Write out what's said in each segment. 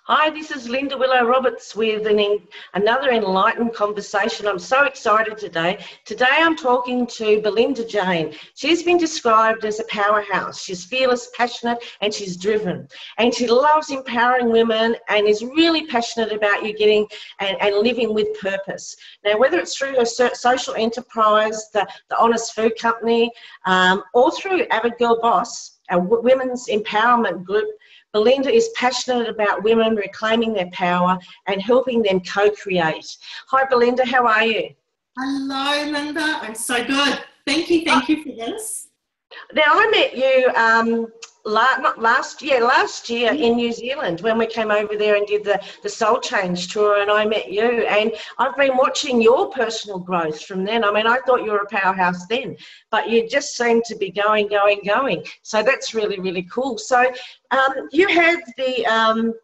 Hi, this is Linda Willow-Roberts with another enlightened conversation. I'm so excited today. Today I'm talking to Belinda Jane. She's been described as a powerhouse. She's fearless, passionate, and she's driven. And she loves empowering women and is really passionate about you getting and living with purpose. Now, whether it's through her social enterprise, the Honest Food Company, or through AVIDGIRLBOSS, a women's empowerment group, Belinda is passionate about women reclaiming their power and helping them co-create. Hi, Belinda, how are you? Hello, Linda. I'm so good. Thank you for this. Now, I met you last year in New Zealand when we came over there and did the Soul Change tour, and I met you. And I've been watching your personal growth from then. I mean, I thought you were a powerhouse then, but you just seem to be going. So that's really, really cool. So you had the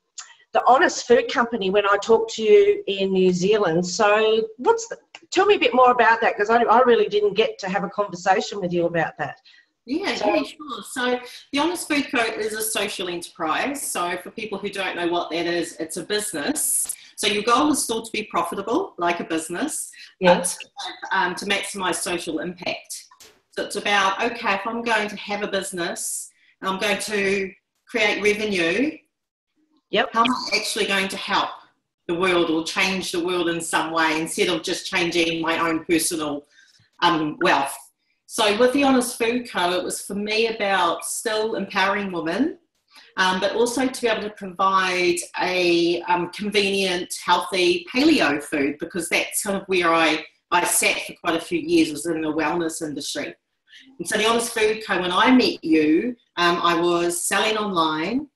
Honest Food Company when I talked to you in New Zealand. So tell me a bit more about that, because I really didn't get to have a conversation with you about that. Yeah, sure. So the Honest Food Co is a social enterprise. So for people who don't know what that is, it's a business. So your goal is still to be profitable, like a business, yes, but to maximise social impact. So it's about, okay, if I'm going to have a business and I'm going to create revenue, how am I actually going to help the world or change the world in some way instead of just changing my own personal wealth? So with the Honest Food Co, it was for me about still empowering women, but also to be able to provide a convenient, healthy paleo food, because that's kind of where I sat for quite a few years, was in the wellness industry. And so the Honest Food Co, when I met you, I was selling online.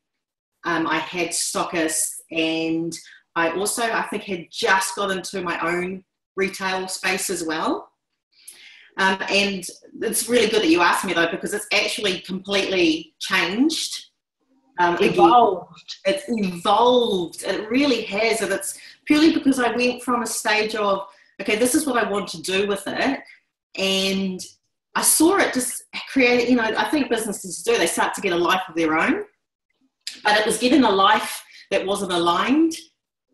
I had stockists, and I also, I think, had just got into my own retail space as well. And it's really good that you asked me, though, because it's actually completely changed. Evolved. It's evolved. It really has. And it's purely because I went from a stage of, okay, this is what I want to do with it. And I saw it just create, I think businesses do, they start to get a life of their own. But it was getting a life that wasn't aligned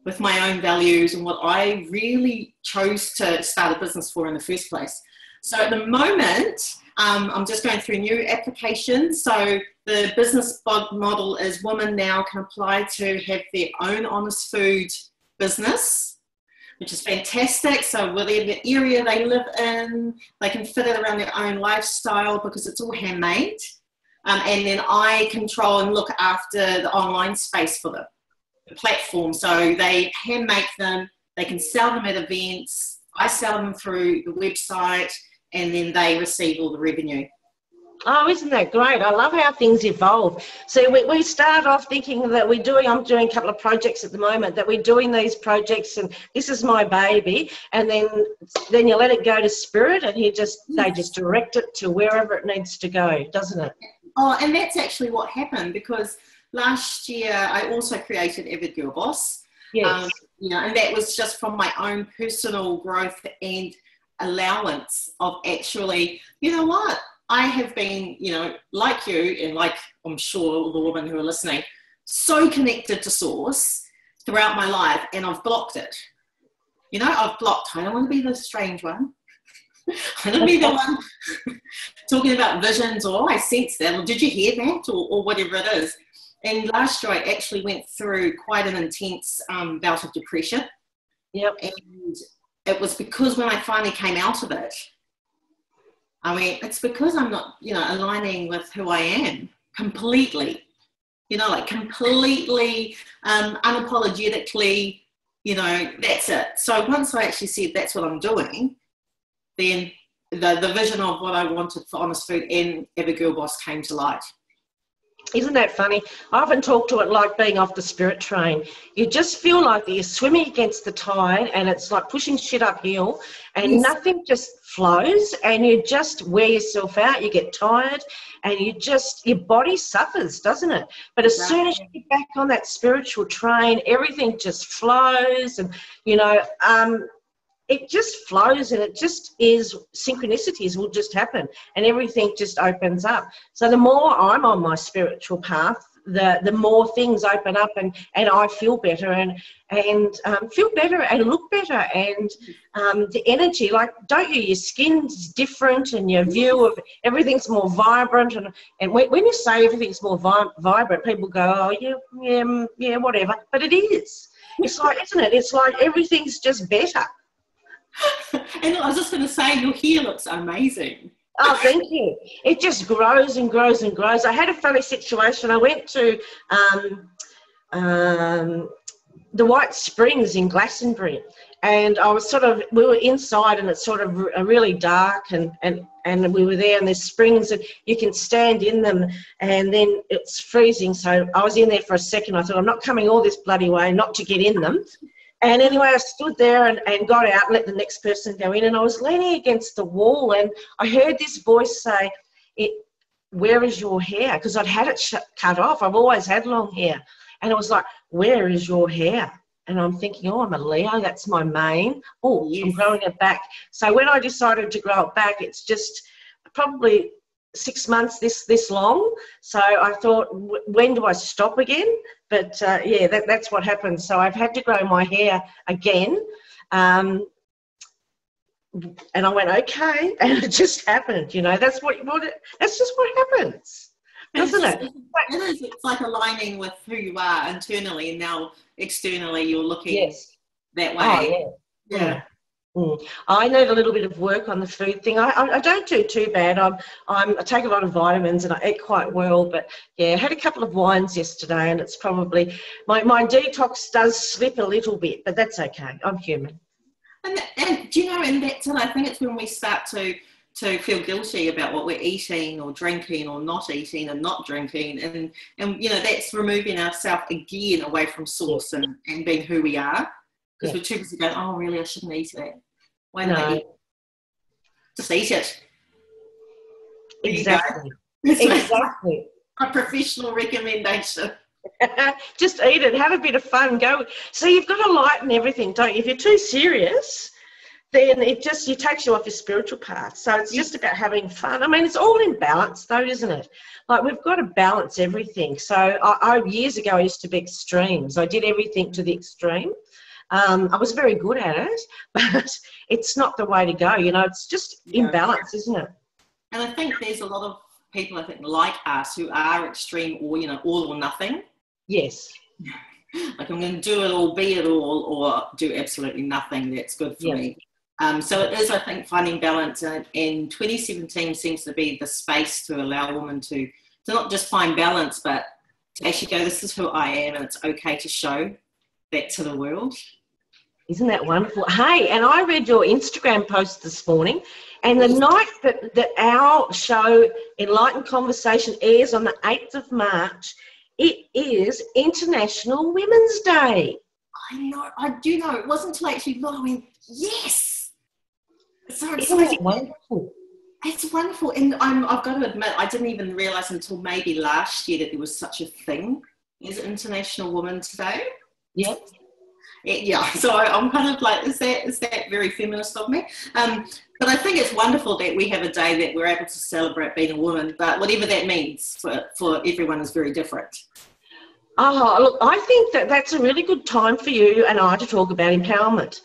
with my own values and what I really chose to start a business for in the first place. So at the moment, I'm just going through new applications. So the business model is women now can apply to have their own honest food business, which is fantastic. So whatever area they live in, they can fit it around their own lifestyle because it's all handmade. And then I control and look after the online space for them, the platform. So they hand make them, they can sell them at events. I sell them through the website, and then they receive all the revenue. Oh, isn't that great? I love how things evolve. So we start off thinking that I'm doing a couple of projects at the moment, that we're doing these projects and this is my baby, and then you let it go to spirit and they just direct it to wherever it needs to go, doesn't it? Oh, and that's actually what happened, because last year I also created AVIDGIRLBOSS. Yes. And that was just from my own personal growth and allowance of actually, I have been, like you and like I'm sure all the women who are listening, so connected to source throughout my life, and I've blocked it. I've blocked. I don't want to be the strange one. I don't want to be the one talking about visions or I sense that, or did you hear that, or whatever it is. And last year I actually went through quite an intense bout of depression. Yep. And it was because when I finally came out of it, it's because I'm not, aligning with who I am completely, completely unapologetically, that's it. So once I actually said that's what I'm doing, then the vision of what I wanted for Honest Food and AVIDGIRLBOSS came to light. Isn't that funny? I often talk to it like being off the spirit train. You just feel like you're swimming against the tide and it's like pushing shit uphill and nothing just flows, and you just wear yourself out, you get tired, and your body suffers, doesn't it? But as soon as you get back on that spiritual train, everything just flows, and it just flows, and it just is, synchronicities will just happen and everything just opens up. So the more I'm on my spiritual path, the more things open up, and I feel better and feel better and look better, and the energy, like, don't you, your skin's different and your view of everything's more vibrant, and when you say everything's more vibrant, people go, oh yeah, whatever, but it is. It's like, isn't it? It's like everything's just better. And I was just going to say, your hair looks amazing. Oh, thank you. It just grows and grows and grows. I had a funny situation. I went to the White Springs in Glastonbury, and I was we were inside, and it's sort of really dark, and we were there, and there's springs, and you can stand in them, and then it's freezing. So I was in there for a second. I thought, I'm not coming all this bloody way not to get in them. And anyway, I stood there and got out and let the next person go in, and I was leaning against the wall, and I heard this voice say, where is your hair? Because I'd had it cut off. I've always had long hair. And it was like, where is your hair? And I'm thinking, oh, I'm a Leo. That's my mane. Oh, yes. I'm growing it back. So when I decided to grow it back, it's just probably 6 months this long. So I thought, when do I stop again? But yeah, that's what happened. So I've had to grow my hair again. And I went, okay, and it just happened. You know, that's just what happens, doesn't it? It is. It's like aligning with who you are internally, and now externally you're looking that way. Oh, yeah. Yeah. Mm. I need a little bit of work on the food thing. I don't do too bad. I take a lot of vitamins and I eat quite well. But yeah, I had a couple of wines yesterday, and it's probably my detox does slip a little bit, but that's okay. I'm human. And do you know? And that's it. I think it's when we start to feel guilty about what we're eating or drinking or not eating and not drinking, and you know, that's removing ourselves again away from source and being who we are. Because we're too busy going, oh, really, I shouldn't eat that. Why not eat? Just eat it. Exactly. Exactly. A professional recommendation. Just eat it. Have a bit of fun. Go. So you've got to lighten everything, don't you? If you're too serious, then it takes you off your spiritual path. So it's just about having fun. I mean, it's all in balance, though, isn't it? Like, we've got to balance everything. So I years ago, I used to be extremes. I did everything to the extreme. I was very good at it, but it's not the way to go. You know, it's just imbalance, isn't it? And I think there's a lot of people, I think, like us, who are extreme, or, you know, all or nothing. Yes. Like, I'm going to do it all, be it all, or do absolutely nothing. That's good for me. So it is, I think, finding balance. And 2017 seems to be the space to allow a woman to not just find balance, but to actually go, this is who I am, and it's okay to show that to the world. Isn't that wonderful? Hey, and I read your Instagram post this morning, and the night that our show, Enlightened Conversation, airs on the 8th of March, it is International Women's Day. I know, I do know. It wasn't until I actually looked, I went, yes! It's so exciting. Isn't that wonderful? It's wonderful. And I've got to admit, I didn't even realise until maybe last year that there was such a thing as International Women's Day. Yeah. Yeah, so I'm kind of like, is that very feminist of me? But I think it's wonderful that we have a day that we're able to celebrate being a woman, but whatever that means for everyone is very different. Oh, look, I think that's a really good time for you and I to talk about empowerment.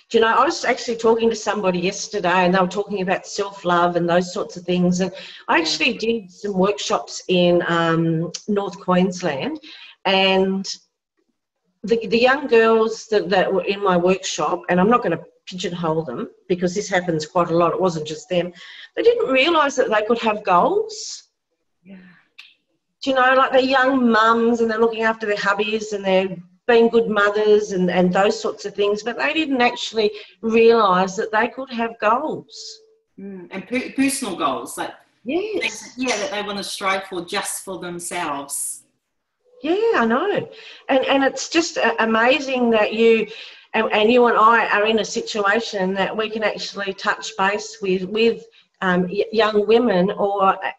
Do you know, I was actually talking to somebody yesterday, and they were talking about self-love and those sorts of things, and I actually did some workshops in North Queensland, and the young girls that were in my workshop, and I'm not going to pigeonhole them because this happens quite a lot, it wasn't just them, they didn't realise that they could have goals. Yeah. Do you know, like, they're young mums and they're looking after their hubbies and they're being good mothers and those sorts of things, but they didn't actually realise that they could have goals. And personal goals, like yes, that they want to strive for just for themselves. Yeah, I know. And it's just amazing that you and I are in a situation that we can actually touch base with young women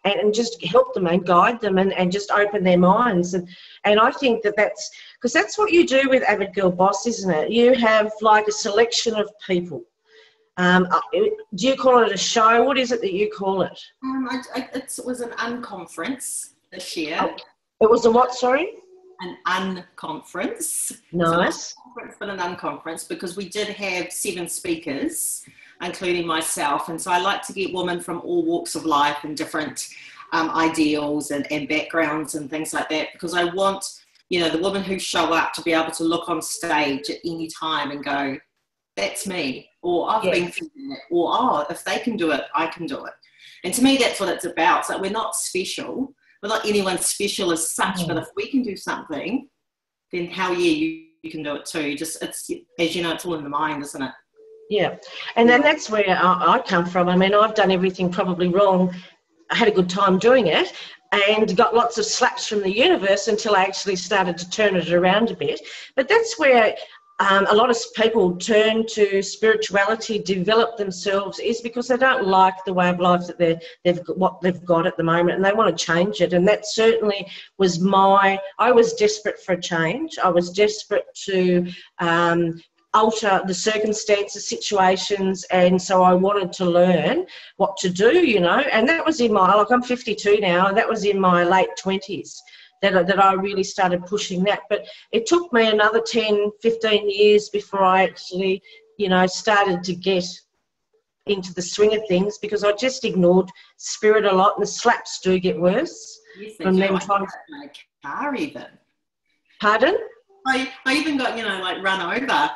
and just help them and guide them and just open their minds. And I think that's because that's what you do with Avid Girl Boss, isn't it? You have like a selection of people. Do you call it a show? What is it that you call it? It was an unconference this year. It was a what, sorry? An unconference. Nice. So not a conference, but an unconference, because we did have 7 speakers, including myself. And so I like to get women from all walks of life and different ideals and backgrounds and things like that, because I want, the women who show up to be able to look on stage at any time and go, that's me, or I've been through that, or, oh, if they can do it, I can do it. And to me, that's what it's about. So we're not special. We're not anyone special as such, but if we can do something, then hell yeah, you can do it too. Just, it's, as you know, it's all in the mind, isn't it? Yeah. And then that's where I come from. I mean, I've done everything probably wrong. I had a good time doing it and got lots of slaps from the universe until I actually started to turn it around a bit. But that's where a lot of people turn to spirituality, develop themselves, is because they don't like the way of life that they've got at the moment, and they want to change it. And that certainly was I was desperate for a change. I was desperate to alter the circumstances, situations, and so I wanted to learn what to do, and that was in I'm 52 now, and that was in my late 20s. That I really started pushing that. But it took me another 10, 15 years before I actually, started to get into the swing of things, because I just ignored spirit a lot, and the slaps do get worse. Yes, from them trying to my car even. Pardon? I even got, like run over.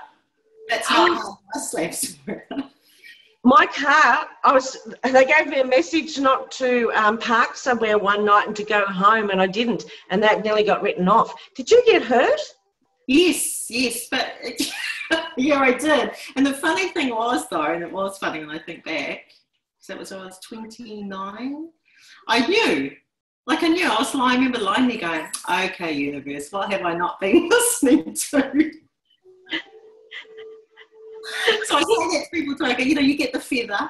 That's how my slaps were. My car, they gave me a message not to park somewhere one night and to go home, and I didn't, and that nearly got written off. Did you get hurt? Yes, but yeah, I did. And the funny thing was, though, and it was funny when I think back, so I was 29, I knew. I remember lying there going, okay, universe, what have I not been listening to? So I say that to people too. I go, you get the feather,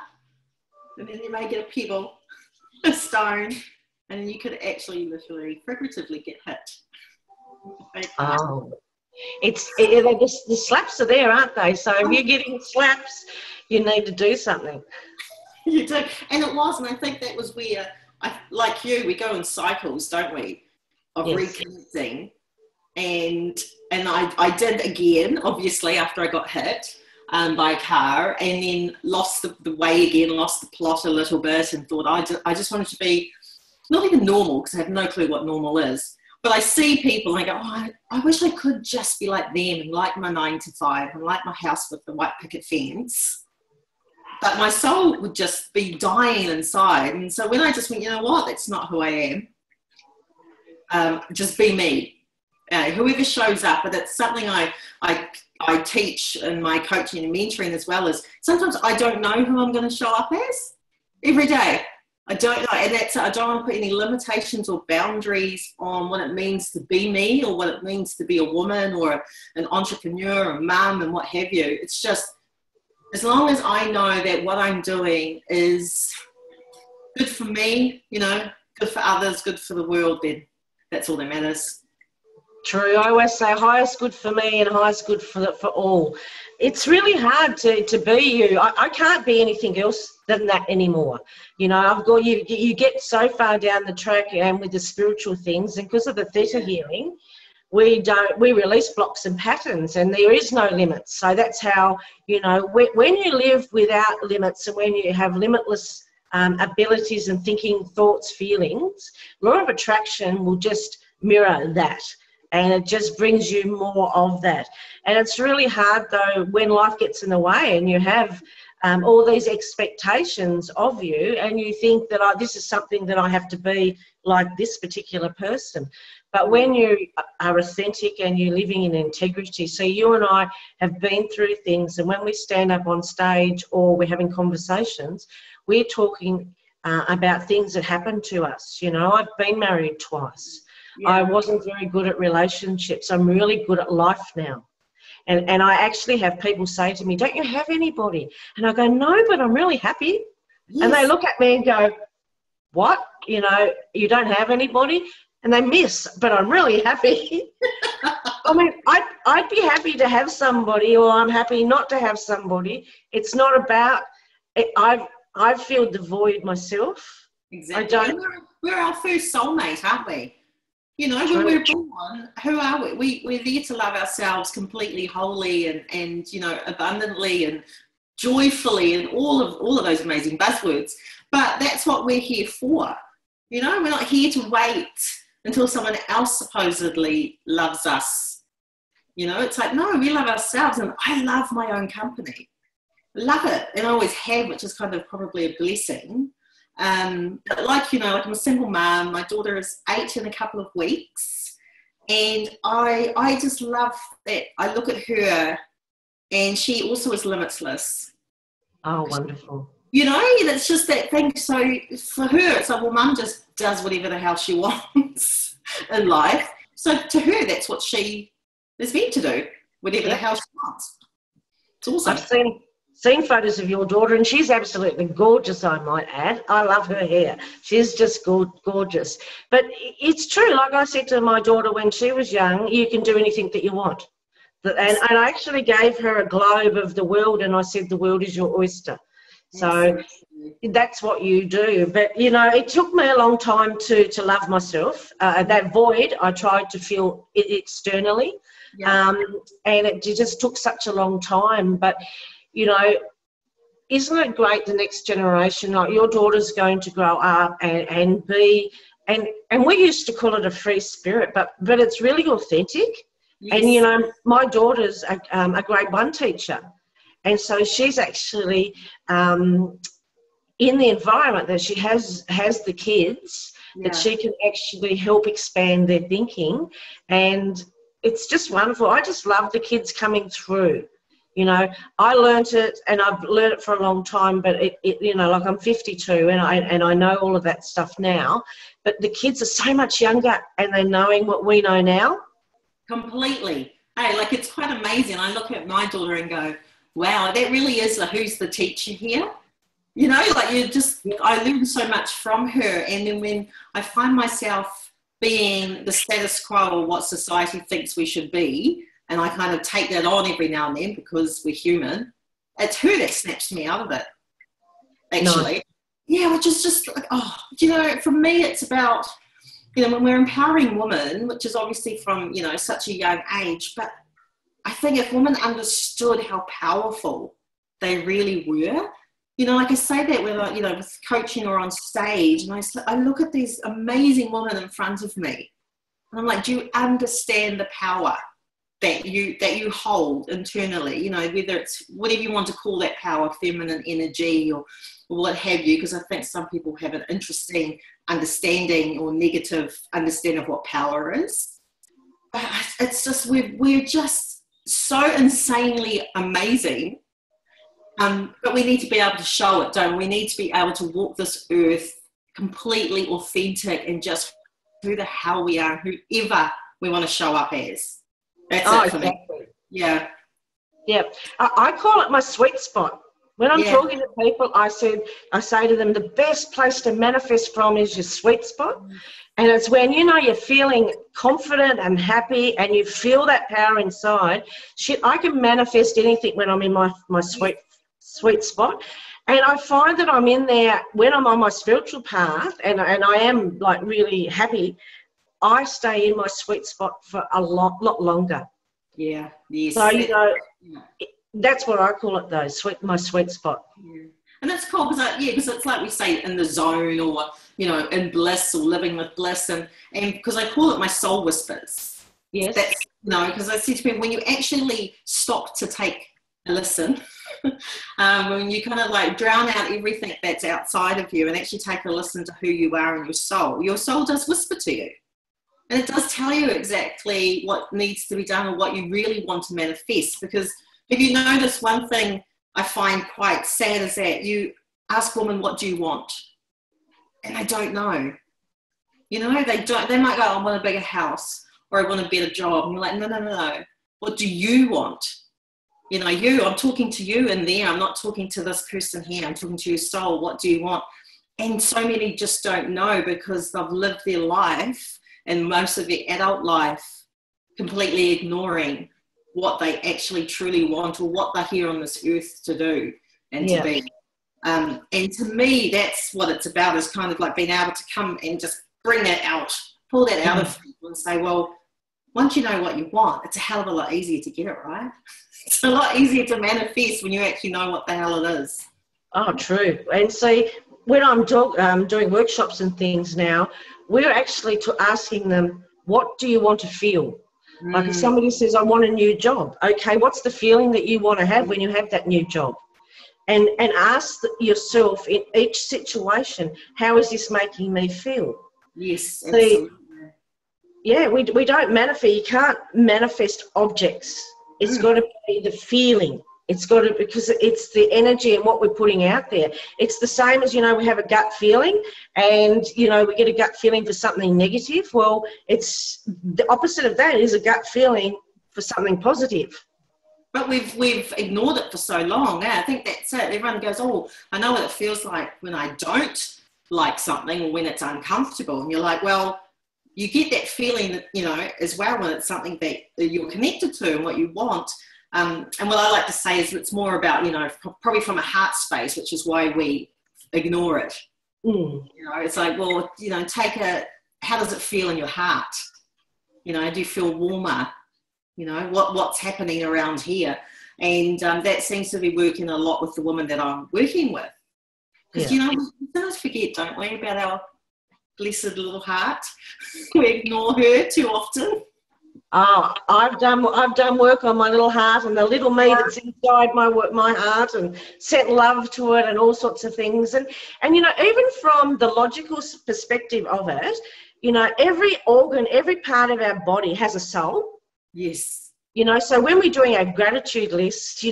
and then you may get a pebble, a stone, and then you could actually literally, figuratively get hit. Oh, the slaps are there, aren't they? So if you're getting slaps, you need to do something. You do, and it was, and I think that was where, like you, we go in cycles, don't we, of reconnecting, and I did again, obviously, after I got hit by a car, and then lost the way again, lost the plot a little bit, and thought I just wanted to be not even normal, because I have no clue what normal is. But I see people and I go, I wish I could just be like them, and like my 9 to 5, and like my house with the white picket fence. But my soul would just be dying inside. And so when I just went, you know what, that's not who I am. Just be me. Whoever shows up. But it's something I teach in my coaching and mentoring as well, is sometimes I don't know who I'm going to show up as every day. I don't know, and I don't want to put any limitations or boundaries on what it means to be me, or what it means to be a woman or an entrepreneur or a mum and what have you. It's just, as long as I know that what I'm doing is good for me, good for others, good for the world, then that's all that matters. True. I always say highest good for me and highest good for all. It's really hard to be you. I can't be anything else than that anymore. I've got you get so far down the track and with the spiritual things, and because of the theta healing, we release blocks and patterns, and there is no limits. So that's how, when you live without limits, and when you have limitless abilities and thinking, thoughts, feelings, law of attraction will just mirror that. And it just brings you more of that. And it's really hard, though, when life gets in the way and you have all these expectations of you, and you think that this is something that I have to be like this particular person. But when you are authentic and you're living in integrity, so you and I have been through things, and when we stand up on stage or we're having conversations, we're talking about things that happened to us. I've been married twice. Yeah. I wasn't very good at relationships. I'm really good at life now. And I actually have people say to me, don't you have anybody? And I go, no, but I'm really happy. Yes. And they look at me and go, what? You don't have anybody? And they miss, but I'm really happy. I mean, I'd be happy to have somebody, or I'm happy not to have somebody. It's not about it. I've filled the void myself. Exactly. We're our first soulmate, aren't we? You know, when we're born, who are we? We're there to love ourselves completely, wholly, and you know, abundantly and joyfully, and all of those amazing buzzwords. But that's what we're here for. You know, we're not here to wait until someone else supposedly loves us. You know, it's like, no, we love ourselves, and I love my own company. I love it, and I always have, which is kind of probably a blessing. But like, you know, like I'm a single mom, my daughter is 8 in a couple of weeks, and I just love that. I look at her, and she also is limitless. Oh, wonderful. You know, it's just that thing. So for her, it's like, well, mum just does whatever the hell she wants in life. So to her, that's what she is meant to do, whatever the hell she wants. It's awesome. I've seen photos of your daughter, and she's absolutely gorgeous, I might add. I love her hair. She's just gorgeous. But it's true, like I said to my daughter when she was young, you can do anything that you want. And I actually gave her a globe of the world, and I said, the world is your oyster. So that's what you do. But, you know, it took me a long time to love myself. That void, I tried to fill it externally. Yeah. And it just took such a long time. But, you know, isn't it great the next generation, like your daughter's going to grow up and be, and we used to call it a free spirit, but it's really authentic. Yes. And, you know, my daughter's a grade 1 teacher. And so she's actually in the environment that she has the kids, that she can actually help expand their thinking. And it's just wonderful. I just love the kids coming through. You know, I learnt it, and I've learned it for a long time, but it you know, like I'm 52 and I know all of that stuff now, but the kids are so much younger and they're knowing what we know now. Completely. Hey, like it's quite amazing. I look at my daughter and go, wow, that really is who's the teacher here? You know, like I learn so much from her. And then when I find myself being the status quo of what society thinks we should be, and I kind of take that on every now and then because we're human, it's her that snaps me out of it, actually. Nice. Yeah, which is just like, oh, you know, for me it's about, you know, when we're empowering women, which is obviously from, you know, such a young age, but I think if women understood how powerful they really were, you know, like I say that whether, you know, with coaching or on stage, and I look at these amazing women in front of me, and I'm like, do you understand the power that you hold internally? You know, whether it's whatever you want to call that power, feminine energy or what have you, because I think some people have an interesting understanding or negative understanding of what power is. But it's just, we're just so insanely amazing, but we need to be able to show it, don't we? We need to be able to walk this earth completely authentic and just who the hell we are, whoever we want to show up as. That's it for me. Yeah. Yeah. I call it my sweet spot. When I'm talking to people, I say to them, the best place to manifest from is your sweet spot. And it's when, you know, you're feeling confident and happy and you feel that power inside. Shit, I can manifest anything when I'm in my sweet spot. And I find that I'm in there when I'm on my spiritual path and I am like really happy. I stay in my sweet spot for a lot longer. Yeah. Yes. So, you know, that's what I call it though, my sweet spot. Yeah. And that's cool because it's like we say in the zone or, you know, in bliss or living with bliss. And because I call it my soul whispers. Yes. That's, you know, because I said to people, when you actually stop to take a listen, when you kind of like drown out everything that's outside of you and actually take a listen to who you are and your soul does whisper to you. And it does tell you exactly what needs to be done or what you really want to manifest. Because if you notice, one thing I find quite sad is that you ask women, what do you want? And they don't know. You know, they might go, I want a bigger house or I want a better job. And you're like, no. What do you want? You know, I'm talking to you in there. I'm not talking to this person here. I'm talking to your soul. What do you want? And so many just don't know because they've lived their life and most of their adult life completely ignoring what they actually truly want or what they're here on this earth to do and to be. And to me, that's what it's about, is kind of like being able to come and just bring that out pull that out of people and say, well, once you know what you want, it's a hell of a lot easier to get it, right? It's a lot easier to manifest when you actually know what the hell it is. Oh, true. And see, when I'm doing workshops and things now, we're actually asking them, what do you want to feel? Like if somebody says, I want a new job, okay, what's the feeling that you want to have when you have that new job? And ask yourself in each situation, how is this making me feel? Yes, absolutely. Yeah, we don't manifest. You can't manifest objects. It's got to be the feeling. It's got to, because it's the energy and what we're putting out there. It's the same as, we have a gut feeling and, we get a gut feeling for something negative. Well, it's the opposite of that is a gut feeling for something positive. But we've ignored it for so long. I think that's it. Everyone goes, oh, I know what it feels like when I don't like something or when it's uncomfortable. And you're like, well, you get that feeling, as well when it's something that you're connected to and what you want. And what I like to say is it's more about, probably from a heart space, which is why we ignore it. It's like, well, how does it feel in your heart? Do you feel warmer? What's happening around here? And that seems to be working a lot with the women that I'm working with. Because, we sometimes forget, don't we, about our blessed little heart. We ignore her too often. Oh, I've done work on my little heart and the little me that's inside my heart, and sent love to it and all sorts of things. And even from the logical perspective of it, every organ, every part of our body has a soul. Yes. So when we're doing our gratitude list,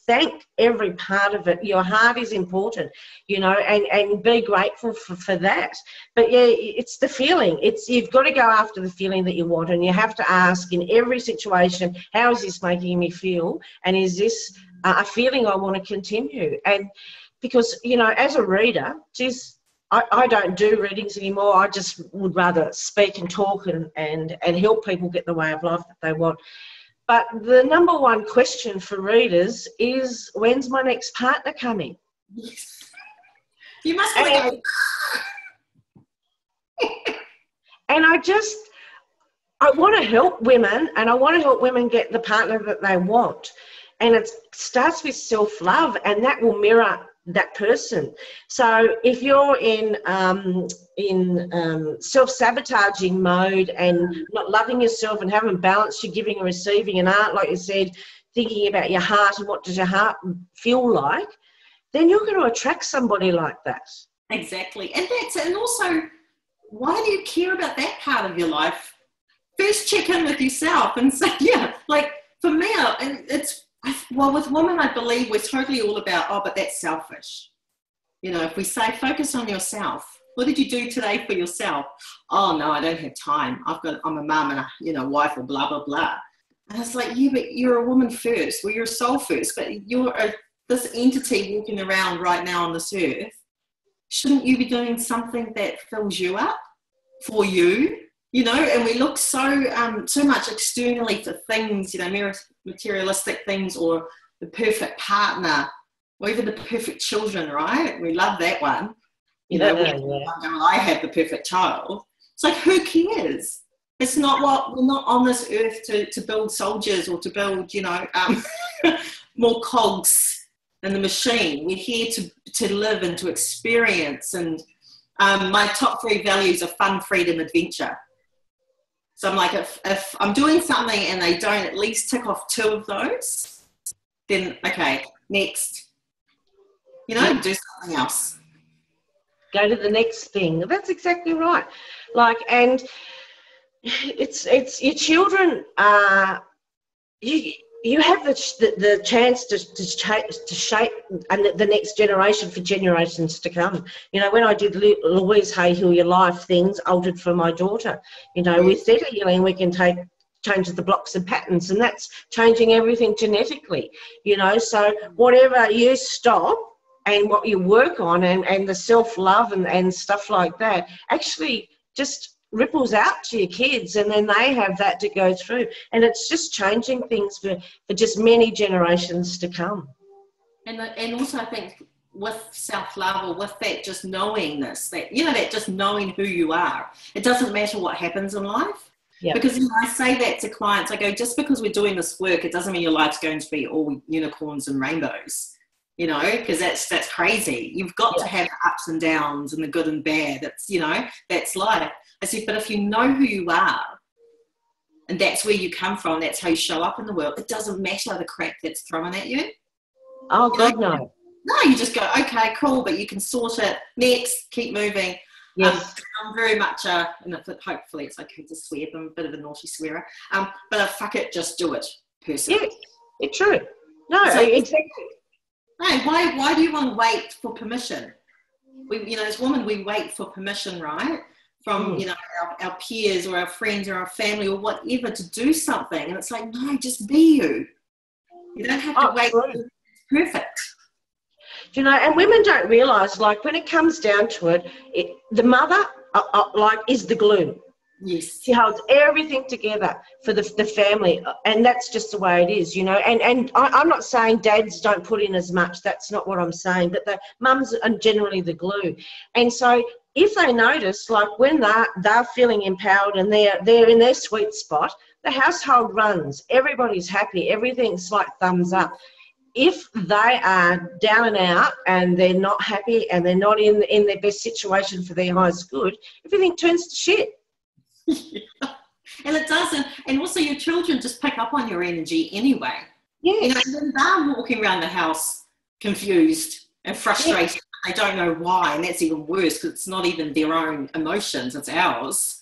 thank every part of it. Your heart is important, and be grateful for that. But yeah, it's the feeling. You've got to go after the feeling that you want, and you have to ask in every situation, how is this making me feel? And is this a feeling I want to continue? And because, as a reader, I don't do readings anymore. I just would rather speak and talk and help people get the way of life that they want. But the number one question for readers is, when's my next partner coming? Yes. You must be going. And I want to help women, and I want to help women get the partner that they want. And it starts with self-love, and that will mirror that person. So if you're in self-sabotaging mode and not loving yourself and haven't balanced your giving and receiving and aren't, like you said, thinking about your heart and what does your heart feel like, then you're going to attract somebody like that. Exactly. And also, why do you care about that part of your life? First check in with yourself and say, for me, and with women, I believe we're totally all about, but that's selfish. If we say, focus on yourself. What did you do today for yourself? Oh, no, I don't have time. I'm a mum and a wife or blah, blah, blah. And it's like, but you're a woman first. Well, you're a soul first, but you're this entity walking around right now on this earth. Shouldn't you be doing something that fills you up for you? And we look so much externally for things, materialistic things, or the perfect partner, or even the perfect children, right? We love that one. I have the perfect child. It's like, who cares? It's not we're not on this earth to build soldiers or to build, more cogs in the machine. We're here to live and to experience. And my top 3 values are fun, freedom, adventure. So I'm like, if I'm doing something and they don't at least tick off 2 of those, then okay, next. Do something else. Go to the next thing. That's exactly right. And it's your children. You have the chance to shape the next generation for generations to come. When I did Louise Hay Heal Your Life, things altered for my daughter. With theta healing, we can change the blocks and patterns, and that's changing everything genetically. So whatever you stop and what you work on and the self-love and stuff like that actually just ripples out to your kids, and then they have that to go through, and it's just changing things for just many generations to come. And also I think with self-love, or with that just knowingness, that, you know, that just knowing who you are. It doesn't matter what happens in life. Yeah. Because, you know, I say that to clients, I go, just because we're doing this work, it doesn't mean your life's going to be all unicorns and rainbows, you know, because that's crazy. You've got to have the ups and downs and the good and bad. That's, you know, that's life. I said, but if you know who you are, and that's where you come from, that's how you show up in the world, it doesn't matter the crap that's thrown at you. Oh, God, no. No, you just go, okay, cool, but you can sort it. Next, keep moving. Yes. I'm very much and hopefully it's okay to swear, but I'm a bit of a naughty swearer. But fuck it, just do it person. Yeah, it's true. No, so, exactly. No, why do you want to wait for permission? We, you know, as women, we wait for permission, right? From, you know, our peers or our friends or our family or whatever to do something. And it's like, no, just be you. You don't have to wait. It's perfect. You know, and women don't realise, like, when it comes down to it, the mother, like, is the glue. Yes. She holds everything together for the family, and that's just the way it is, you know. And I'm not saying dads don't put in as much. That's not what I'm saying. But the mums are generally the glue. And so if they notice, like, when they're feeling empowered and they're in their sweet spot, the household runs. Everybody's happy. Everything's like thumbs up. If they are down and out and they're not happy and they're not in their best situation for their highest good, everything turns to shit. Yeah. And it doesn't. And also your children just pick up on your energy anyway. Yes. You know, and then they're walking around the house confused and frustrated. Yes. They don't know why, and that's even worse because it's not even their own emotions, it's ours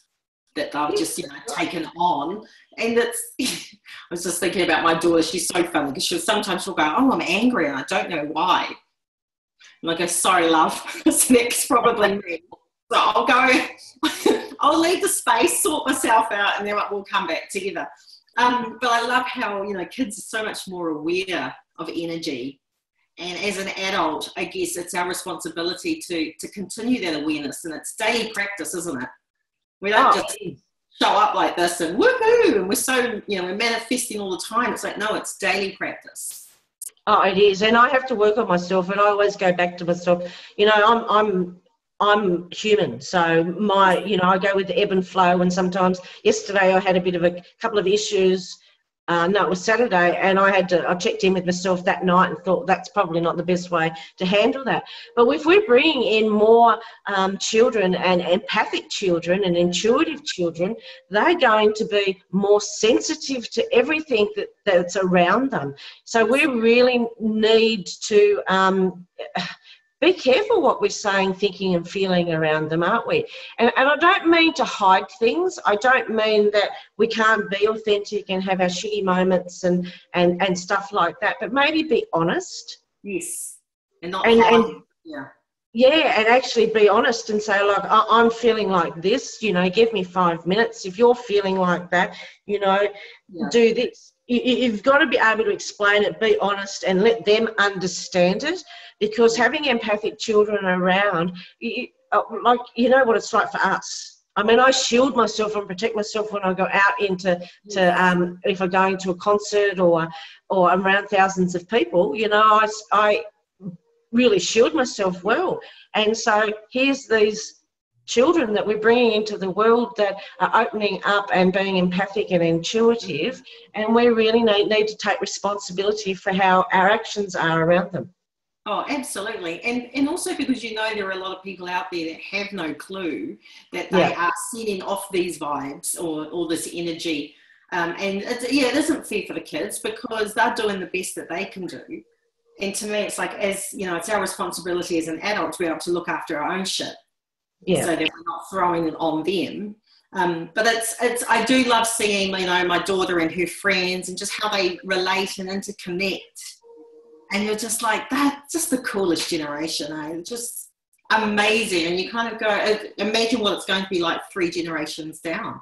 that they've just, you know, taken on. And it's, I was just thinking about my daughter. She's so funny because sometimes she'll go, oh, I'm angry and I don't know why. And I go, sorry, love, this next probably me. So I'll go, I'll leave the space, sort myself out, and then we'll come back together. But I love how, you know, kids are so much more aware of energy. And as an adult, I guess it's our responsibility to continue that awareness. And it's daily practice, isn't it? We don't just show up like this and woohoo, and we're so, you know, we're manifesting all the time. It's like, no, it's daily practice. Oh, it is. And I have to work on myself, and I always go back to myself. You know, I'm human, so you know, I go with the ebb and flow, and sometimes yesterday I had a couple of issues. No, it was Saturday, and I checked in with myself that night and thought that's probably not the best way to handle that. But if we're bringing in more children and empathic children and intuitive children, they're going to be more sensitive to everything that's around them. So we really need to be careful what we're saying, thinking and feeling around them, aren't we? And I don't mean to hide things. I don't mean that we can't be authentic and have our shitty moments and stuff like that, but maybe be honest. Yes. And not yeah, and actually be honest and say, like, I'm feeling like this, you know, give me 5 minutes. If you're feeling like that, you know, do this. You've got to be able to explain it, be honest, and let them understand it, because having empathic children around, like, you know what it's like for us. I mean, I shield myself and protect myself when I go out if I'm going to a concert or I'm around thousands of people, you know, I really shield myself well. And so here's these children that we're bringing into the world that are opening up and being empathic and intuitive, and we really need to take responsibility for how our actions are around them. Oh, absolutely. And also because, you know, there are a lot of people out there that have no clue that they are sending off these vibes or this energy. And it isn't fair for the kids because they're doing the best that they can do. And to me, it's like, as you know, it's our responsibility as an adult to be able to look after our own shit. Yeah. So that we're not throwing it on them. But it's I do love seeing, you know, my daughter and her friends and just how they relate and interconnect. And you're just like, that's just the coolest generation, eh? Just amazing. And you kind of go, imagine what it's going to be like 3 generations down.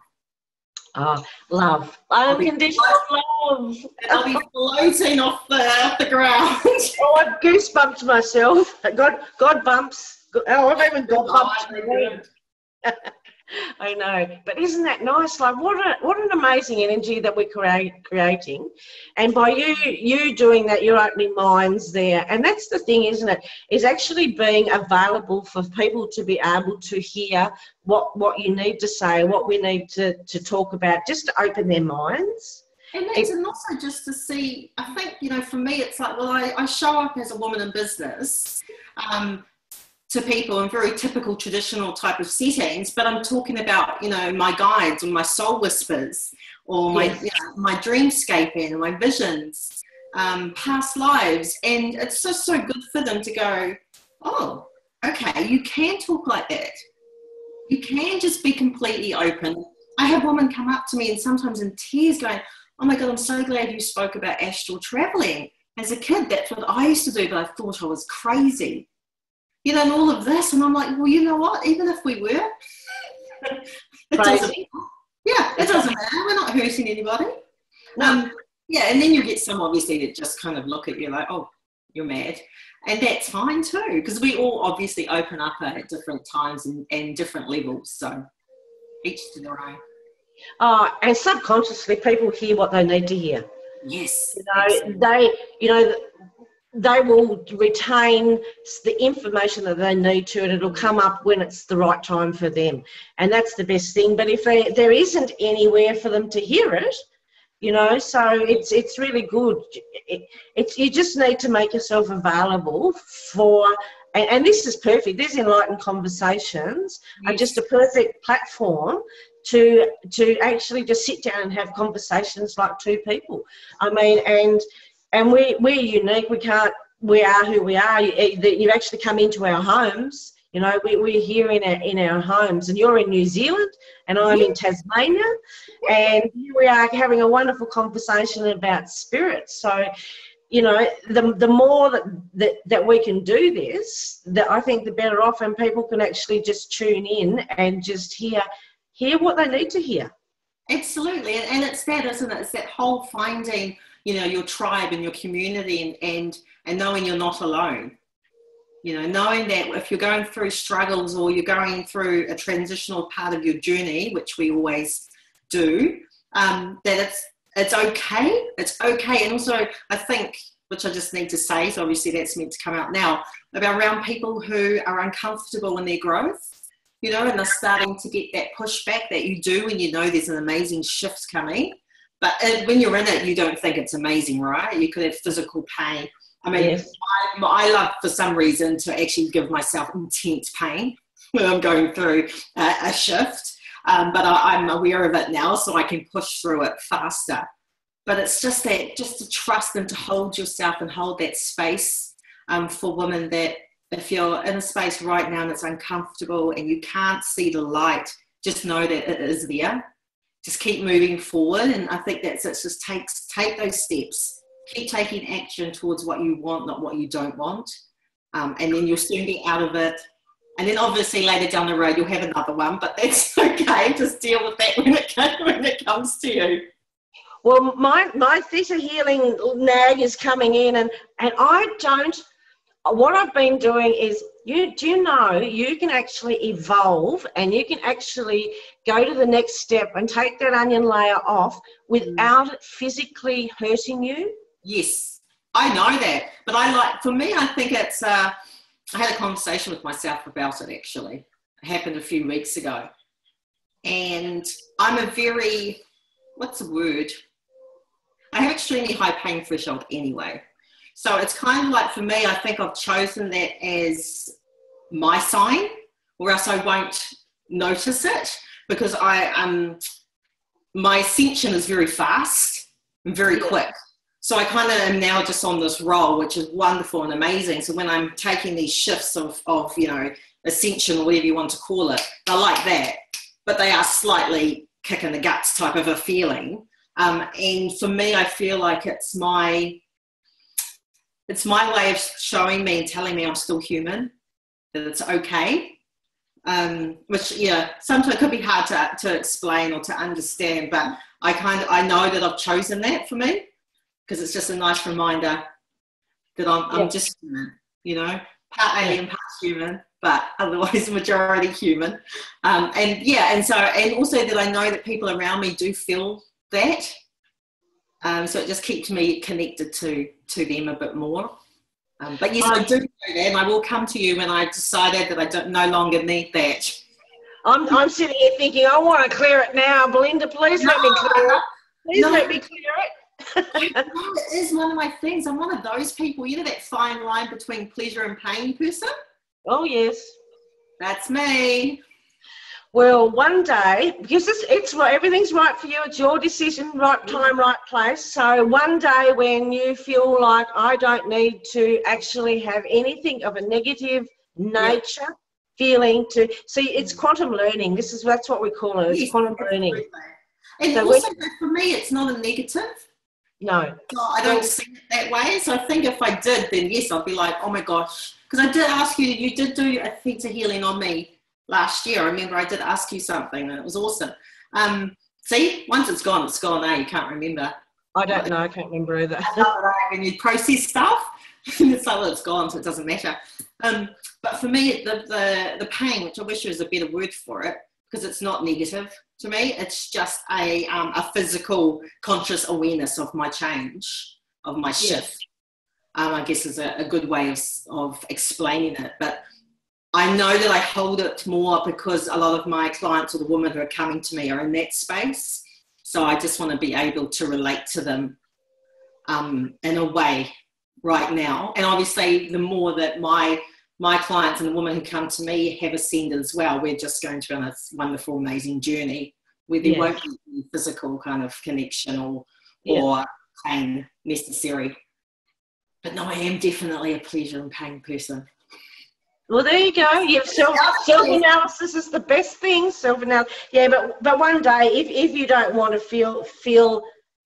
Oh, love. Unconditional love. And I'll be floating off the ground. Oh, I've goosebumped myself. God bumps. Oh, I've even got bumps. I know, but isn't that nice? Like, what an amazing energy that we're creating, and by you doing that, you're opening minds there, and that's the thing, isn't it? Is actually being available for people to be able to hear what you need to say, what we need to talk about, just to open their minds. And also just to see, I think, you know, for me, it's like, well, I show up as a woman in business, to people in very typical traditional type of settings, but I'm talking about, you know, my guides or my soul whispers or my, you know, my dreamscaping and my visions, past lives. And it's just so good for them to go, oh, okay, you can talk like that. You can just be completely open. I have women come up to me and sometimes in tears going, oh my God, I'm so glad you spoke about astral traveling. As a kid, that's what I used to do, but I thought I was crazy. You know, and all of this, and I'm like, well, you know what? Even if we were, it doesn't matter. We're not hurting anybody. Yeah, and then you get some obviously that just kind of look at you like, oh, you're mad, and that's fine too, because we all obviously open up at different times and different levels. So each to their own. And subconsciously, people hear what they need to hear. Yes, you know, they will retain the information that they need to, and it'll come up when it's the right time for them. And that's the best thing. But if there isn't anywhere for them to hear it, you know, so it's really good. You just need to make yourself available for, and this is perfect. These Enlightened Conversations are just a perfect platform to actually just sit down and have conversations like two people. I mean, and we're unique. We are who we are. You actually come into our homes. You know, we're here in our homes, and you're in New Zealand, and I'm in Tasmania, and here we are having a wonderful conversation about spirit. So, you know, the more that we can do this, that I think the better off, and people can actually just tune in and just hear what they need to hear. Absolutely, and it's that, isn't it? It's that whole finding, you know, your tribe and your community, and knowing you're not alone. You know, knowing that if you're going through struggles or you're going through a transitional part of your journey, which we always do, that it's okay. It's okay. And also, I think, which I just need to say, so obviously that's meant to come out now, about around people who are uncomfortable in their growth, you know, and they're starting to get that pushback that you do when you know there's an amazing shift coming. But when you're in it, you don't think it's amazing, right? You could have physical pain. I mean, yes. I love, for some reason, to actually give myself intense pain when I'm going through a shift. But I'm aware of it now, so I can push through it faster. But it's just that, just to trust and to hold yourself and hold that space for women, that if you're in a space right now and it's uncomfortable and you can't see the light, just know that it is there. Just keep moving forward. And I think that's it. Just take those steps. Keep taking action towards what you want, not what you don't want. And then you'll soon be out of it. And then obviously later down the road, you'll have another one, but that's okay. Just deal with that when it comes to you. Well, my theta healing nag is coming in, and what I've been doing is, you can actually evolve, and you can actually go to the next step and take that onion layer off without it physically hurting you. Yes, I know that. But for me, I think it's, I had a conversation with myself about it, actually. It happened a few weeks ago. And I'm a very, what's the word? I have extremely high pain threshold anyway. So it's kind of like, for me, I think I've chosen that as my sign, or else I won't notice it, because my ascension is very fast and very quick. So I kind of am now just on this roll, which is wonderful and amazing. So when I'm taking these shifts of you know, ascension, or whatever you want to call it, they're like that, but they are slightly kick in the guts type of a feeling. And for me, I feel like it's my way of showing me and telling me I'm still human, that it's okay. Which, yeah, sometimes it could be hard to explain or to understand, but I know that I've chosen that for me, because it's just a nice reminder that I'm just human, you know, part alien, part human. but otherwise majority human. And yeah, and also that I know that people around me do feel that. So it just keeps me connected to them a bit more. But yes, I do know that, and I will come to you when I've decided that I no longer need that. I'm sitting here thinking, I want to clear it now. Belinda, please let me clear it. Please let me clear it. It is one of my things. I'm one of those people, you know, that fine line between pleasure and pain person? Oh, yes. That's me. Well, one day, because it's right, everything's right for you, it's your decision, right time, right place. So one day when you feel like I don't need to actually have anything of a negative nature feeling to see, it's quantum learning. That's what we call it. It's quantum learning. And so also for me, it's not a negative. No. So I don't see it that way. So I think if I did, then yes, I'd be like, oh my gosh. Because I did ask you, you did do a theta healing on me last year. I remember I did ask you something and it was awesome. See, once it's gone now. You can't remember. I don't know. I can't remember either. When you process stuff, it's like, well, it's gone, so it doesn't matter. But for me, the pain, which I wish there was a better word for it, because it's not negative to me. It's just a physical conscious awareness of my change, of my shift. I guess is a good way of explaining it. But I know that I hold it more because a lot of my clients or the women who are coming to me are in that space. So I just want to be able to relate to them in a way right now. And obviously, the more that my clients and the women who come to me have ascended as well, we're just going to be on a wonderful, amazing journey where there won't be any physical kind of connection or pain necessary. But no, I am definitely a pleasure and pain person. Well, there you go. Self-analysis is the best thing. Self-analysis. Yeah, but one day, if you don't want to feel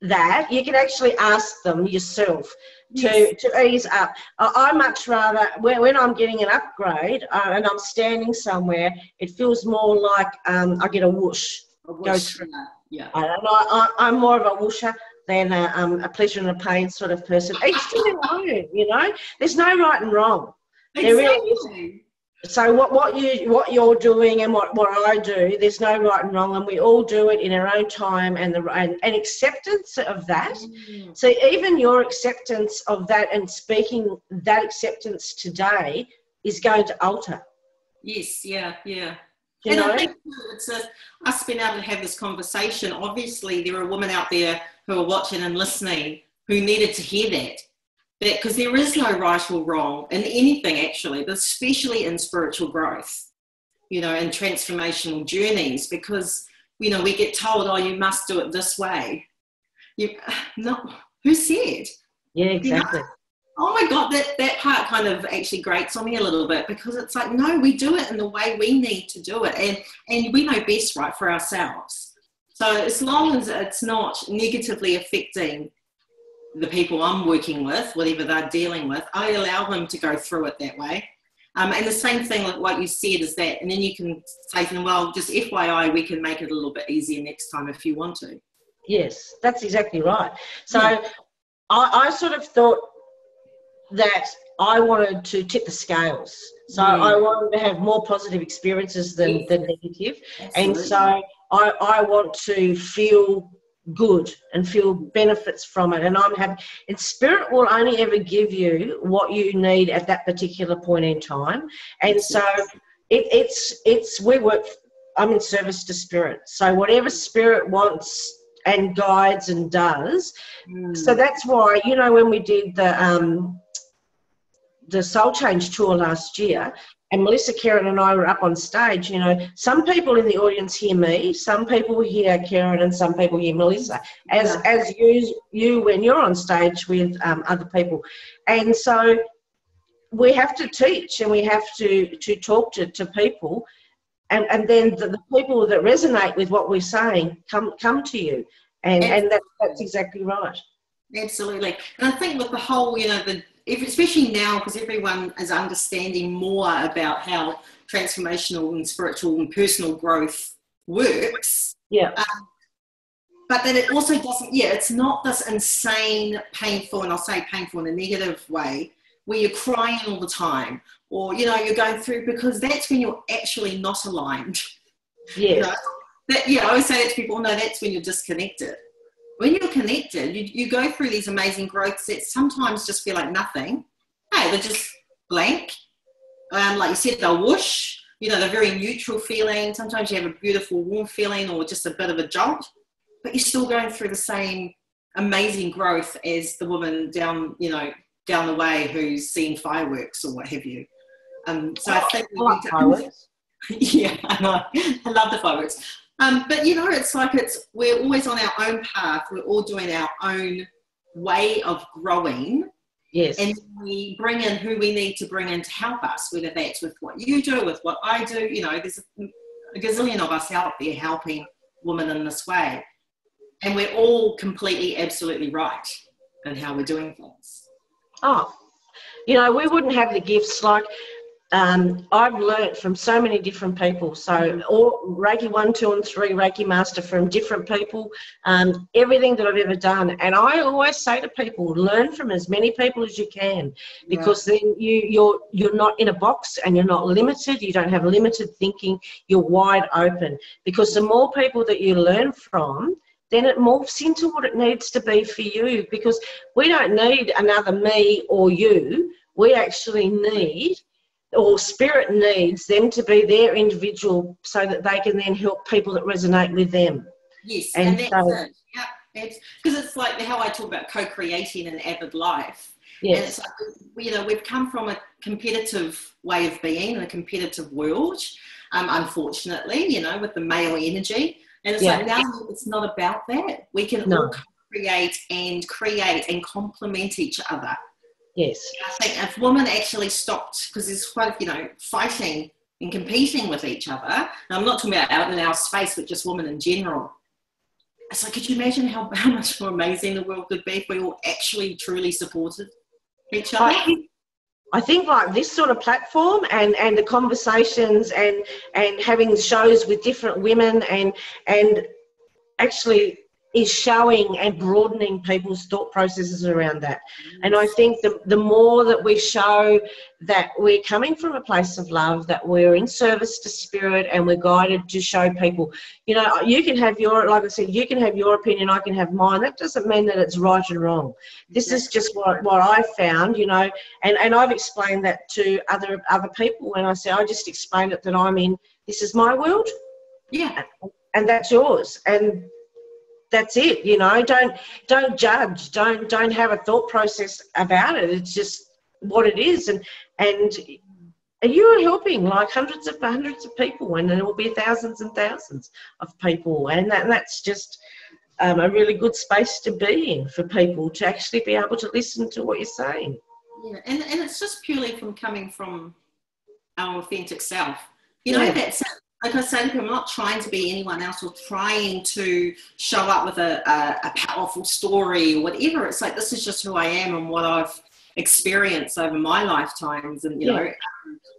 that, you can actually ask them yourself to ease up. I much rather, when I'm getting an upgrade and I'm standing somewhere, it feels more like I get a whoosh. Goes through. Yeah. I'm more of a whoosher than a pleasure and a pain sort of person. Each to their own, you know. There's no right and wrong. Exactly. There really isn't. So what you're doing and what I do, there's no right and wrong, and we all do it in our own time and acceptance of that. So even your acceptance of that and speaking that acceptance today is going to alter. Yes, yeah. You know? I think it's us being able to have this conversation. Obviously, there are women out there who are watching and listening who needed to hear that because there is no right or wrong in anything actually, but especially in spiritual growth, you know, and transformational journeys, because, you know, we get told, oh, you must do it this way. No, who said? Yeah, exactly. You know? Oh my God, that part kind of actually grates on me a little bit, because it's like, no, we do it in the way we need to do it. And we know best, right, for ourselves. So as long as it's not negatively affecting the people I'm working with, whatever they're dealing with, I allow them to go through it that way. And the same thing like what you said is that, and then you can say to them, well, just FYI, we can make it a little bit easier next time if you want to. Yes, that's exactly right. So I sort of thought that I wanted to tip the scales. So I wanted to have more positive experiences than negative. Absolutely. And so I want to feel good and feel benefits from it. And I'm happy. And spirit will only ever give you what you need at that particular point in time. And so I'm in service to spirit. So whatever spirit wants and guides and does. So that's why, you know, when we did the Soul Change tour last year, and Melissa, Karen and I were up on stage, you know, some people in the audience hear me, some people hear Karen, and some people hear Melissa, as you when you're on stage with other people. And so we have to teach and we have to talk to people, and then the people that resonate with what we're saying come to you. And that's exactly right. Absolutely. And I think with the whole, you know, especially now, because everyone is understanding more about how transformational and spiritual and personal growth works. Yeah. But that it also doesn't, it's not this insane, painful, and I'll say painful in a negative way, where you're crying all the time, or, you know, you're going through, because that's when you're actually not aligned. Yes. You know? I always say that to people, no, that's when you're disconnected. When you're connected, you go through these amazing growths that sometimes just feel like nothing. Hey, they're just blank. Like you said, they'll whoosh. You know, they're very neutral feeling. Sometimes you have a beautiful warm feeling or just a bit of a jolt, but you're still going through the same amazing growth as the woman down the way who's seeing fireworks or what have you. So I think we need to, fireworks. Yeah, I know. I love the fireworks. But, you know, it's like we're always on our own path. We're all doing our own way of growing. Yes. And we bring in who we need to bring in to help us, whether that's with what you do, with what I do. You know, there's a gazillion of us out there helping women in this way. And we're all completely, absolutely right in how we're doing things. Oh, you know, we wouldn't have the gifts like I've learnt from so many different people. So all Reiki 1, 2 and 3, Reiki Master from different people, everything that I've ever done. And I always say to people, learn from as many people as you can, because then you're not in a box and you're not limited. You don't have limited thinking. You're wide open, because the more people that you learn from, then it morphs into what it needs to be for you, because we don't need another me or you. We actually need, or spirit needs them to be their individual, so that they can then help people that resonate with them. Yes, and that's it. Yeah, because it's like how I talk about co-creating an avid life. Yes. And it's like, you know, we've come from a competitive way of being in a competitive world, unfortunately, you know, with the male energy. And it's like, now it's not about that. We can all create and complement each other. Yes. I think if women actually stopped, because there's quite, you know, fighting and competing with each other, and I'm not talking about out in our space, but just women in general. It's like, could you imagine how much more amazing the world could be if we all actually truly supported each other? I think like this sort of platform and the conversations and having shows with different women and actually is showing and broadening people's thought processes around that. And I think the more that we show that we're coming from a place of love, that we're in service to spirit and we're guided to show people, you know, you can have your, like I said, you can have your opinion, I can have mine. That doesn't mean that it's right and wrong. This is just what I found, you know, and I've explained that to other people when I say, I just explained it that I'm in, this is my world. Yeah. And that's yours. And that's it, you know. Don't judge. Don't have a thought process about it. It's just what it is, and you are helping like hundreds of people, and there will be thousands and thousands of people, and that's just a really good space to be in for people to actually be able to listen to what you're saying. Yeah, and it's just purely from coming from our authentic self. You know, that's like I say to people, I'm not trying to be anyone else or trying to show up with a powerful story or whatever. It's like, this is just who I am and what I've experienced over my lifetimes, and, you know,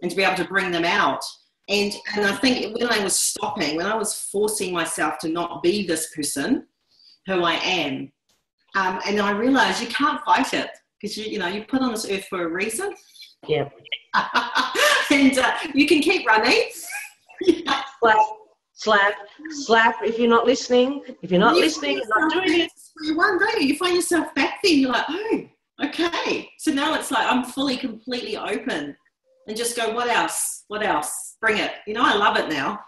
and to be able to bring them out. And I think when I was stopping, when I was forcing myself to not be this person who I am, and I realized you can't fight it, because you know, you're put on this earth for a reason. Yeah. And you can keep running. Slap. If you're not listening, you're not doing it. One day you find yourself back there, you're like, oh, okay. So now it's like I'm fully, completely open, and just go, what else? Bring it. You know, I love it now.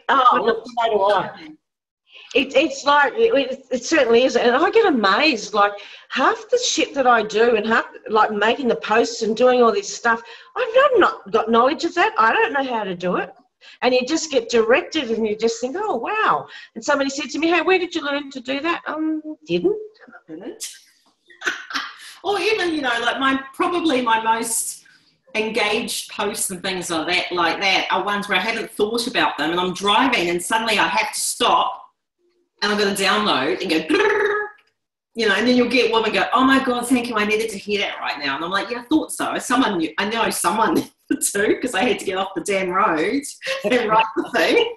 Oh, look, so do I. It's like, it certainly is. And I get amazed, like half the shit that I do and half, like making the posts and doing all this stuff, I've not got knowledge of that. I don't know how to do it. And you just get directed and you just think, oh, wow. And somebody said to me, hey, where did you learn to do that? Didn't. Or even, you know, like probably my most engaged posts and things like that are ones where I haven't thought about them, and I'm driving and suddenly I have to stop and I'm going to download and go, you know, and then you'll get women go, oh my God, thank you, I needed to hear that right now. And I'm like, yeah, I thought so. I know someone too, because I had to get off the damn road and write the thing.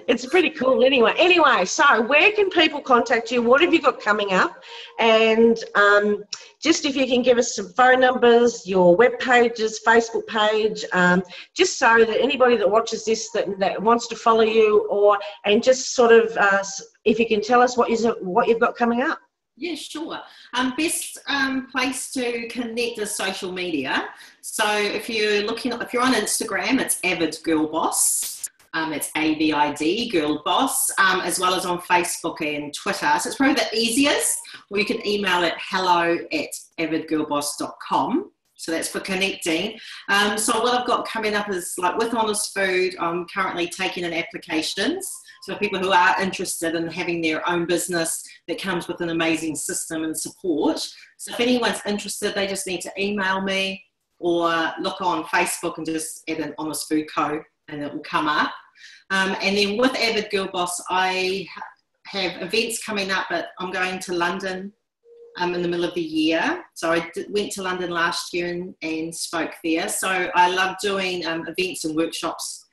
It's pretty cool anyway. So where can people contact you? What have you got coming up? And just if you can give us some phone numbers, your web pages, Facebook page, just so that anybody that watches this that wants to follow you, and just sort of if you can tell us what you've got coming up. Yeah, sure. Best place to connect is social media. So if you're on Instagram, it's AVIDGIRLBOSS. It's AVID Girl Boss, as well as on Facebook and Twitter. So it's probably the easiest. Or you can email it hello@avidgirlboss.com. So that's for connecting. So what I've got coming up is, like, with Honest Food, I'm currently taking in applications. So for people who are interested in having their own business that comes with an amazing system and support. So if anyone's interested, they just need to email me or look on Facebook and just add an Honest Food Co. and it will come up. And then with Avid Girl Boss, I have events coming up, but I'm going to London in the middle of the year. So I went to London last year and spoke there. So I love doing events and workshops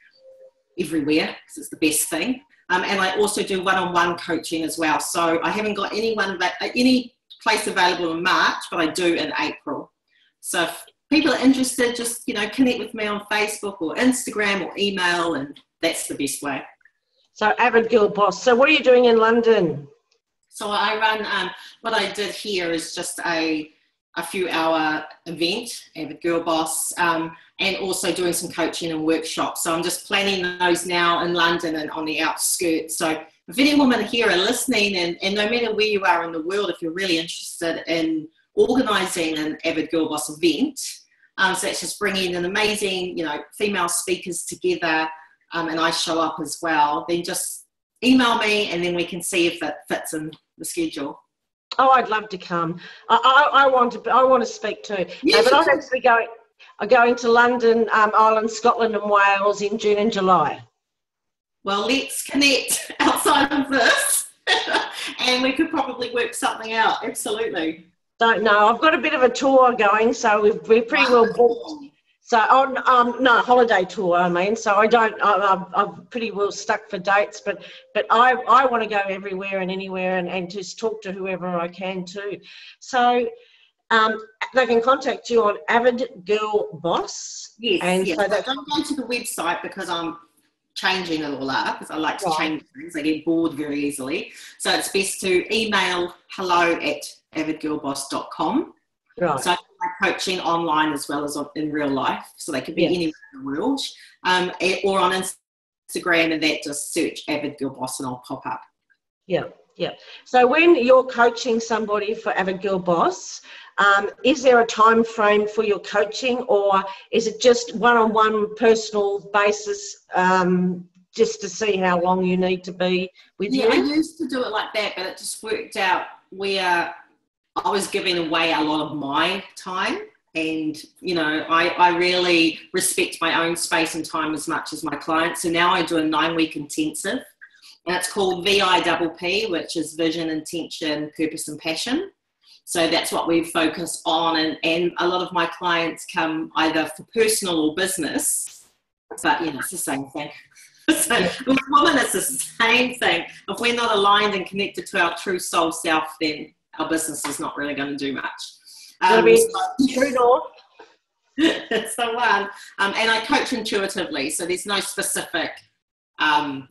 everywhere because it's the best thing. And I also do one-on-one coaching as well. So I haven't got any place available in March, but I do in April. So if people are interested, just, connect with me on Facebook or Instagram or email, and that's the best way. So Avid Girl Boss. So what are you doing in London? So I run, what I did here is just a few hour event, Avid Girl Boss, and also doing some coaching and workshops. So I'm just planning those now in London and on the outskirts. So if any women here are listening, and no matter where you are in the world, if you're really interested in organising an Avid Girl Boss event, so that's just bringing an amazing, female speakers together, and I show up as well, then just email me and then we can see if it fits in the schedule. Oh, I'd love to come. I want to speak too. Yes, but I'm actually going to London, Ireland, Scotland and Wales in June and July. Well, let's connect outside of this and we could probably work something out. Absolutely. Don't know. I've got a bit of a tour going, so we're pretty well booked. So no, holiday tour, I mean. So I'm pretty well stuck for dates, but I want to go everywhere and anywhere and just talk to whoever I can too. So they can contact you on Avid Girl Boss. Yes, and yes. So don't go to the website because I'm changing it all up, because I like to change things. I get bored very easily. So it's best to email hello@avidgirlboss.com. Right. So I'm coaching online as well as in real life, so they could be anywhere in the world, or on Instagram, and that just search Avid Girl Boss and I'll pop up. Yeah. So when you're coaching somebody for Avid Girl Boss, is there a time frame for your coaching, or is it just one-on-one personal basis, just to see how long you need to be with you? Yeah, I used to do it like that, but it just worked out where I was giving away a lot of my time, and I really respect my own space and time as much as my clients. So now I do a 9-week intensive, and it's called VIPP, which is Vision, Intention, Purpose and Passion. So that's what we focus on, and a lot of my clients come either for personal or business, but it's the same thing. So with women, it's the same thing. If we're not aligned and connected to our true soul self, then our business is not really going to do much. True north. It's the one. And I coach intuitively, so there's no specific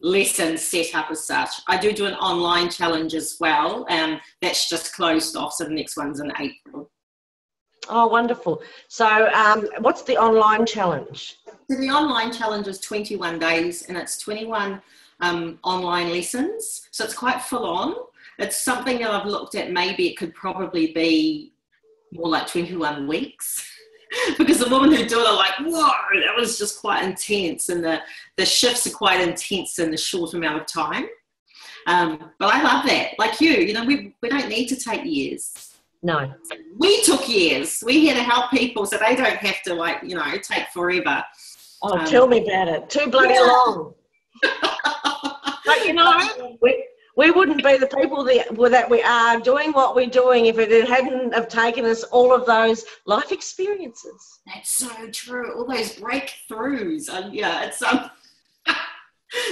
lesson set up as such. I do an online challenge as well, and that's just closed off, so the next one's in April. Oh, wonderful. So what's the online challenge? So the online challenge is 21 days, and it's 21 online lessons, so it's quite full on. It's something that I've looked at, maybe it could probably be more like 21 weeks because the women who do it are like, whoa, that was just quite intense, and the shifts are quite intense in the short amount of time. But I love that. Like we don't need to take years. No. We took years. We here to help people so they don't have to take forever. Oh, tell me about it. Too bloody long. But we wouldn't be the people that we are doing what we're doing if it hadn't have taken us all of those life experiences. That's so true. All those breakthroughs. And it's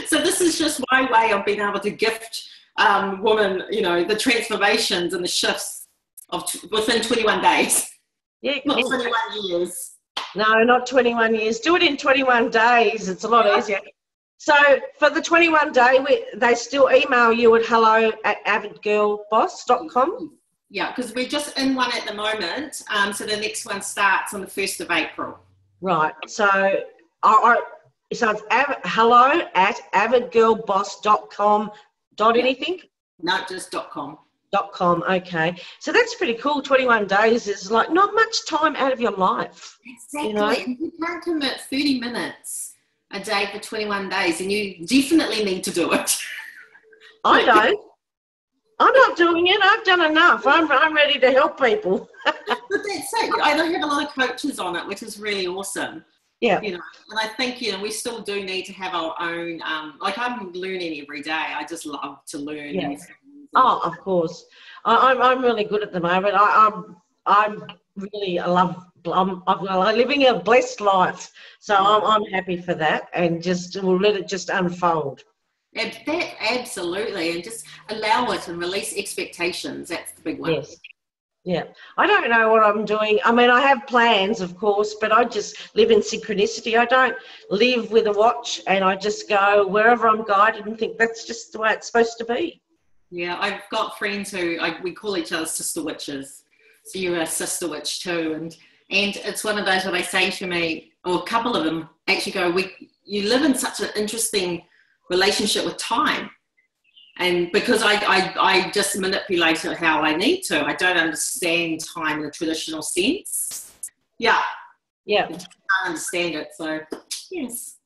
so this is just my way of being able to gift women, the transformations and the shifts within 21 days. Yeah, Not 21 years. No, not 21 years. Do it in 21 days. It's a lot easier. So for the 21 day, they still email you at hello@avidgirlboss.com? Yeah, because we're just in one at the moment. So the next one starts on the 1st of April. Right. So it's hello@avidgirlboss.com. Anything? No, just .com. .com, okay. So that's pretty cool. 21 days is like not much time out of your life. Exactly. You know? You can't commit 30 minutes a day for 21 days, and you definitely need to do it. I don't. I'm not doing it. I've done enough. I'm ready to help people. But that's it. I have a lot of coaches on it, which is really awesome. Yeah. You know, and I think, you know, we still do need to have our own, like I'm learning every day. I just love to learn. Yeah. Oh, of course. I'm really good at the moment. I'm living a blessed life. So I'm happy for that, and we'll let it just unfold. Absolutely, and just allow it and release expectations. That's the big one. Yes. Yeah. I don't know what I'm doing. I mean, I have plans, of course, but I just live in synchronicity. I don't live with a watch, and I just go wherever I'm guided and think that's just the way it's supposed to be. Yeah, I've got friends who we call each other sister witches. So you're a sister witch too, and it's one of those where they say to me, or a couple of them actually go, you live in such an interesting relationship with time. And because I just manipulate it how I need to. I don't understand time in a traditional sense. Yeah. Yeah. I can't understand it, so yes.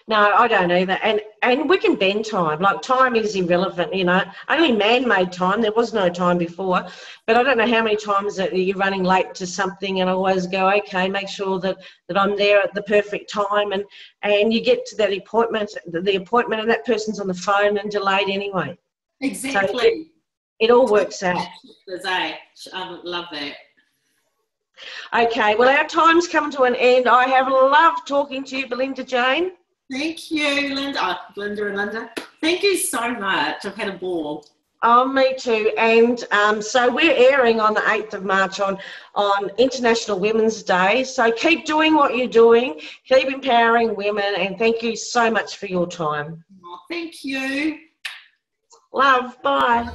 No, I don't either. And we can bend time. Like, time is irrelevant, you know. Only man-made time. There was no time before. But I don't know how many times that you're running late to something, and I always go, okay, make sure that I'm there at the perfect time. And you get to that appointment, and that person's on the phone and delayed anyway. Exactly. So it all works out. I love that. Okay, well, our time's come to an end. I have loved talking to you, Belinda Jane. Thank you, Linda. Linda and Linda. Thank you so much. I've had a ball. Oh, me too. And so we're airing on the 8th of March on International Women's Day. So keep doing what you're doing. Keep empowering women. And thank you so much for your time. Oh, thank you. Love. Bye.